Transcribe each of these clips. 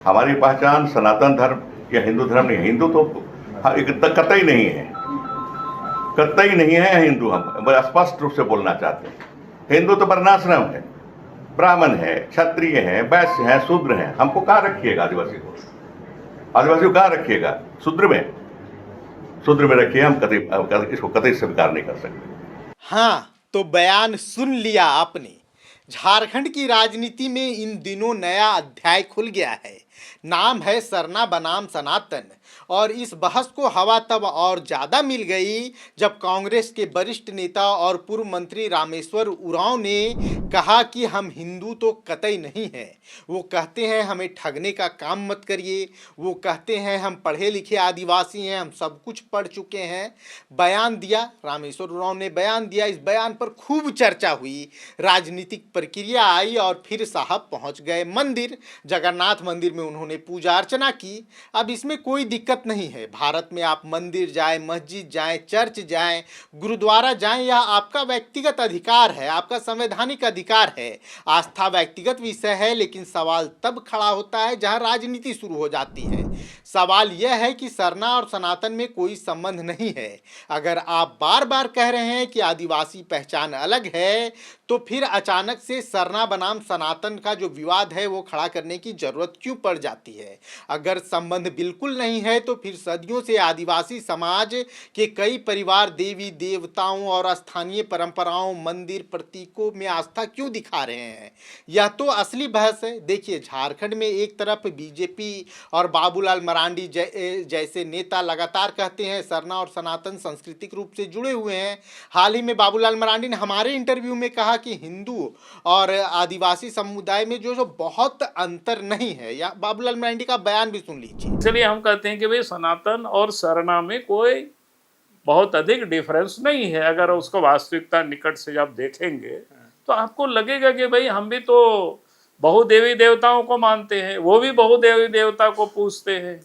हमारी पहचान सनातन धर्म या हिंदू धर्म नहीं है। हिंदू तो कतई नहीं है, कतई नहीं है हिंदू। हम स्पष्ट रूप से बोलना चाहते हैं। हिंदू तो वर्णाश्रम है, ब्राह्मण है, क्षत्रिय है, वैश्य है, शूद्र है। हमको कहाँ रखिएगा? आदिवासी को, आदिवासी को कहाँ रखिएगा? शूद्र में रखिए। हम इसको कतई स्वीकार नहीं कर सकते। हाँ, तो बयान सुन लिया आपने। झारखंड की राजनीति में इन दिनों नया अध्याय खुल गया है। नाम है सरना बनाम सनातन। और इस बहस को हवा तब और ज़्यादा मिल गई जब कांग्रेस के वरिष्ठ नेता और पूर्व मंत्री रामेश्वर उरांव ने कहा कि हम हिंदू तो कतई नहीं हैं। वो कहते हैं हमें ठगने का काम मत करिए। वो कहते हैं हम पढ़े लिखे आदिवासी हैं, हम सब कुछ पढ़ चुके हैं। बयान दिया, रामेश्वर उरांव ने बयान दिया। इस बयान पर खूब चर्चा हुई, राजनीतिक प्रक्रिया आई और फिर साहब पहुंच गए मंदिर। जगन्नाथ मंदिर में उन्होंने पूजा अर्चना की। अब इसमें कोई दिक्कत नहीं है। भारत में आप मंदिर जाएं, मस्जिद जाएं, चर्च जाएं, गुरुद्वारा जाएं, यह आपका व्यक्तिगत अधिकार है, आपका संवैधानिक अधिकार है। आस्था व्यक्तिगत विषय है, लेकिन सवाल तब खड़ा होता है जहां राजनीति शुरू हो जाती है। सवाल यह है कि सरना और सनातन में कोई संबंध नहीं है। अगर आप बार बार कह रहे हैं कि आदिवासी पहचान अलग है, तो फिर अचानक से सरना बनाम सनातन का जो विवाद है वो खड़ा करने की जरूरत क्यों पड़ जाती है? अगर संबंध बिल्कुल नहीं है तो फिर सदियों से आदिवासी समाज के कई परिवार देवी देवताओं और स्थानीय परंपराओं, मंदिर, प्रतीकों में आस्था क्यों दिखा रहे हैं? यह तो असली बहस है। देखिए, झारखंड में एक तरफ बीजेपी और बाबूलाल मरांडी जैसे नेता लगातार कहते हैं सरना और सनातन सांस्कृतिक रूप से जुड़े हुए हैं। हाल ही में बाबूलाल मरांडी ने हमारे इंटरव्यू में कहा कि हिंदू और आदिवासी समुदाय में जो बहुत अंतर नहीं है। या बाबूलाल मरांडी का बयान भी सुन लीजिए। इसलिए हम कहते हैं कि भाई सनातन और सरना में कोई बहुत अधिक डिफरेंस नहीं है। अगर उसको वास्तविकता निकट से जब देखेंगे तो आपको लगेगा कि भाई हम भी तो बहुदेवी देवताओं को मानते हैं, वो भी बहुदेवी देवता को पूजते हैं।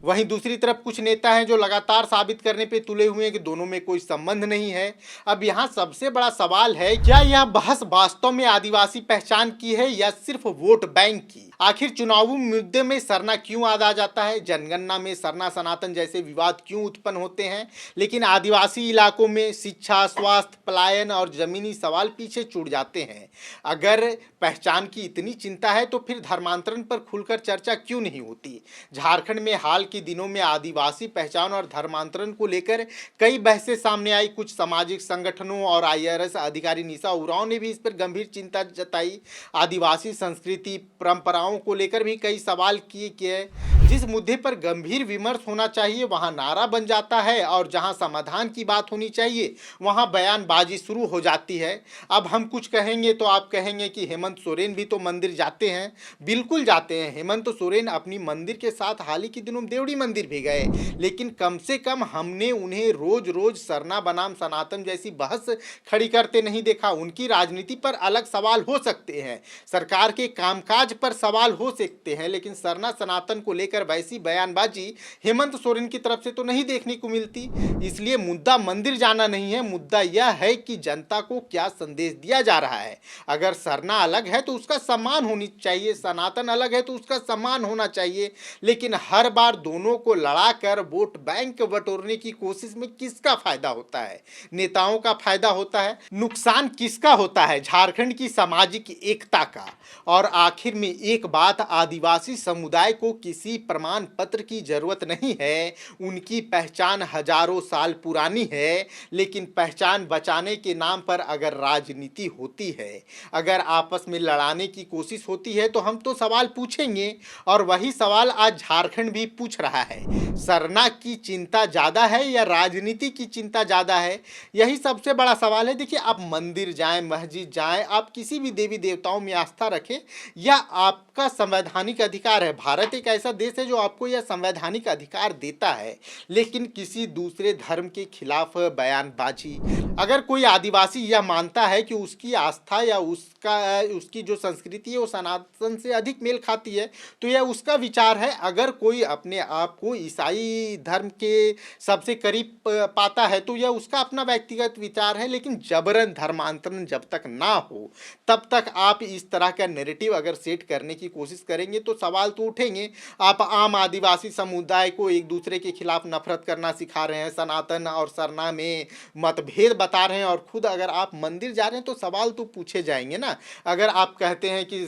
वहीं दूसरी तरफ कुछ नेता हैं जो लगातार साबित करने पे तुले हुए हैं कि दोनों में कोई संबंध नहीं है। अब यहाँ सबसे बड़ा सवाल है, क्या यह बहस वास्तव में आदिवासी पहचान की है या सिर्फ वोट बैंक की? आखिर चुनावी मुद्दे में सरना क्यों आ जाता है? जनगणना में सरना सनातन जैसे विवाद क्यों उत्पन्न होते हैं, लेकिन आदिवासी इलाकों में शिक्षा, स्वास्थ्य, पलायन और जमीनी सवाल पीछे छूट जाते हैं? अगर पहचान की इतनी चिंता है तो फिर धर्मांतरण पर खुलकर चर्चा क्यों नहीं होती? झारखंड में हाल के दिनों में आदिवासी पहचान और धर्मांतरण को लेकर कई बहसें सामने आई। कुछ सामाजिक संगठनों और IRS अधिकारी निशा उरांव ने भी इस पर गंभीर चिंता जताई। आदिवासी संस्कृति परंपराओं को लेकर भी कई सवाल किए गए। जिस मुद्दे पर गंभीर विमर्श होना चाहिए वहां नारा बन जाता है, और जहां समाधान की बात होनी चाहिए वहां बयानबाजी शुरू हो जाती है। अब हम कुछ कहेंगे तो आप कहेंगे कि हेमंत सोरेन भी तो मंदिर जाते हैं। बिल्कुल जाते हैं। हेमंत सोरेन अपनी मंदिर के साथ हाल ही के दिनों देवड़ी मंदिर भी गए, लेकिन कम से कम हमने उन्हें रोज रोज सरना बनाम सनातन जैसी बहस खड़ी करते नहीं देखा। उनकी राजनीति पर अलग सवाल हो सकते हैं, सरकार के कामकाज पर सवाल हो सकते हैं, लेकिन सरना सनातन को लेकर वैसी बयानबाजी हेमंत सोरेन की तरफ से तो नहीं देखने को मिलती। इसलिए मुद्दा मंदिर जाना नहीं है, मुद्दा यह है कि जनता को क्या संदेश दिया जा रहा है। अगर सरना अलग है तो उसका सम्मान होनी चाहिए, सनातन अलग है तो उसका सम्मान होना चाहिए, लेकिन हर बार दोनों को लड़ाकर वोट बैंक बटोरने की कोशिश में किसका फायदा होता है? नेताओं का फायदा होता है, नुकसान किसका होता है? झारखंड की सामाजिक एकता का। और आखिर में एक बात, आदिवासी समुदाय को किसी प्रमाण पत्र की जरूरत नहीं है। उनकी पहचान हजारों साल पुरानी है, लेकिन पहचान बचाने के नाम पर अगर राजनीति होती है, अगर आपस में लड़ाने की कोशिश होती है, तो हम तो सवाल पूछेंगे, और वही सवाल आज झारखंड भी पूछ रहा है। सरना की चिंता ज़्यादा है या राजनीति की चिंता ज़्यादा है? यही सबसे बड़ा सवाल है। देखिए, आप मंदिर जाएं, मस्जिद जाएं, आप किसी भी देवी देवताओं में आस्था रखें, यह आपका संवैधानिक अधिकार है। भारत एक ऐसा देश देश है जो आपको यह संवैधानिक अधिकार देता है, लेकिन किसी दूसरे धर्म के खिलाफ बयानबाजी, अगर कोई आदिवासी यह मानता है कि उसकी आस्था या उसकी जो संस्कृति है वो सनातन से अधिक मेल खाती है, तो यह उसका विचार है। अगर कोई अपने आप को ईसाई धर्म के सबसे करीब पाता है तो यह उसका अपना व्यक्तिगत विचार है, लेकिन जबरन धर्मांतरण जब तक ना हो तब तक आप इस तरह का नैरेटिव अगर सेट करने की कोशिश करेंगे तो सवाल तो उठेंगे। आप आम आदिवासी समुदाय को एक दूसरे के खिलाफ नफरत करना सिखा रहे हैं, सनातन और सरना में मतभेद बता रहे हैं, और खुद अगर आप मंदिर जा रहे हैं तो सवाल तो पूछे जाएंगे ना। अगर आप कहते हैं कि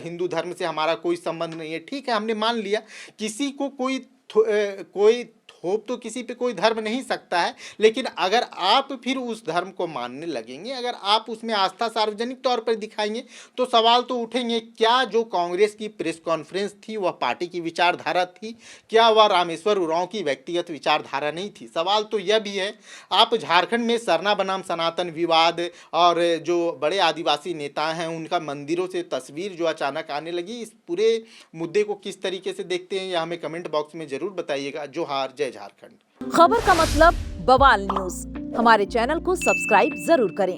हिंदू धर्म से हमारा कोई संबंध नहीं है, ठीक है, हमने मान लिया, किसी को कोई थोप तो किसी पे कोई धर्म नहीं सकता है, लेकिन अगर आप फिर उस धर्म को मानने लगेंगे, अगर आप उसमें आस्था सार्वजनिक तौर पर दिखाएंगे तो सवाल तो उठेंगे। क्या जो कांग्रेस की प्रेस कॉन्फ्रेंस थी वह पार्टी की विचारधारा थी? क्या वह रामेश्वर उरांव की व्यक्तिगत विचारधारा नहीं थी? सवाल तो यह भी है। आप झारखंड में सरना बनाम सनातन विवाद और जो बड़े आदिवासी नेता हैं उनका मंदिरों से तस्वीर जो अचानक आने लगी, इस पूरे मुद्दे को किस तरीके से देखते हैं यह हमें कमेंट बॉक्स में जरूर बताइएगा। जोहार, जय झारखंड। खबर का मतलब बवाल न्यूज। हमारे चैनल को सब्सक्राइब जरूर करें।